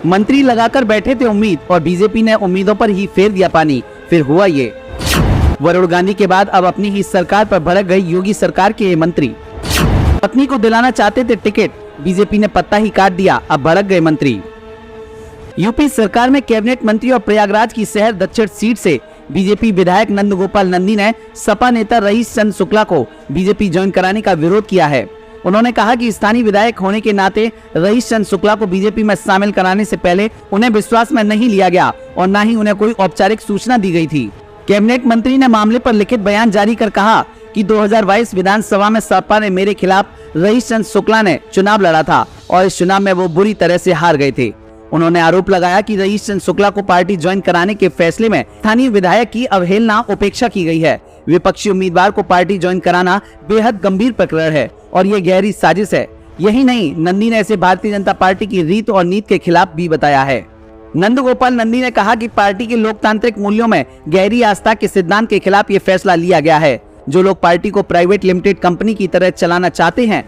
मंत्री लगाकर बैठे थे उम्मीद और बीजेपी ने उम्मीदों पर ही फेर दिया पानी। फिर हुआ ये। वरुण गांधी के बाद अब अपनी ही सरकार पर भड़क गई योगी सरकार के मंत्री। पत्नी को दिलाना चाहते थे टिकट, बीजेपी ने पत्ता ही काट दिया, अब भड़क गए मंत्री। यूपी सरकार में कैबिनेट मंत्री और प्रयागराज की शहर दक्षिण सीट से बीजेपी विधायक नंदगोपाल नंदी ने सपा नेता रईस चंद्र शुक्ला को बीजेपी ज्वाइन कराने का विरोध किया है। उन्होंने कहा कि स्थानीय विधायक होने के नाते रईस चंद्र शुक्ला को बीजेपी में शामिल कराने से पहले उन्हें विश्वास में नहीं लिया गया और न ही उन्हें कोई औपचारिक सूचना दी गई थी। कैबिनेट मंत्री ने मामले पर लिखित बयान जारी कर कहा कि 2022 विधानसभा में सपा ने मेरे खिलाफ रईस चंद्र शुक्ला ने चुनाव लड़ा था और इस चुनाव में वो बुरी तरह से हार गए थे। उन्होंने आरोप लगाया कि रईस चंद्र शुक्ला को पार्टी ज्वाइन कराने के फैसले में स्थानीय विधायक की अवहेलना उपेक्षा की गई है। विपक्षी उम्मीदवार को पार्टी ज्वाइन कराना बेहद गंभीर प्रकरण है और ये गहरी साजिश है। यही नहीं, नंदी ने इसे भारतीय जनता पार्टी की रीत और नीति के खिलाफ भी बताया है। नंदगोपाल नंदी ने कहा कि पार्टी के लोकतांत्रिक मूल्यों में गहरी आस्था के सिद्धांत के खिलाफ ये फैसला लिया गया है। जो लोग पार्टी को प्राइवेट लिमिटेड कंपनी की तरह चलाना चाहते हैं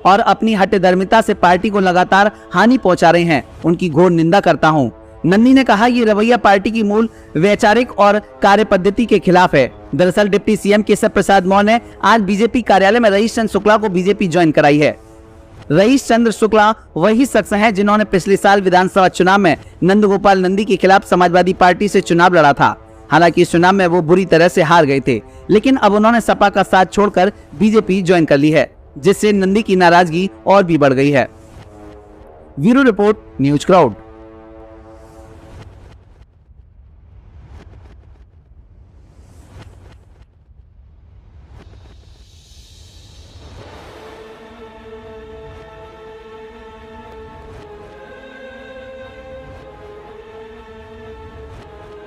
और अपनी हठधर्मिता से पार्टी को लगातार हानि पहुंचा रहे हैं, उनकी घोर निंदा करता हूं। नंदी ने कहा ये रवैया पार्टी की मूल वैचारिक और कार्य पद्धति के खिलाफ है। दरअसल डिप्टी सीएम केशव प्रसाद मौर्य ने आज बीजेपी कार्यालय में रईस चंद्र शुक्ला को बीजेपी ज्वाइन कराई है। रईस चंद्र शुक्ला वही शख्स हैं जिन्होंने पिछले साल विधानसभा चुनाव में नंदगोपाल नंदी के खिलाफ समाजवादी पार्टी से चुनाव लड़ा था। हालांकि इस चुनाव में वो बुरी तरह से हार गए थे, लेकिन अब उन्होंने सपा का साथ छोड़कर बीजेपी ज्वाइन कर ली है, जिससे नंदी की नाराजगी और भी बढ़ गई है। Bureau report, news crowd.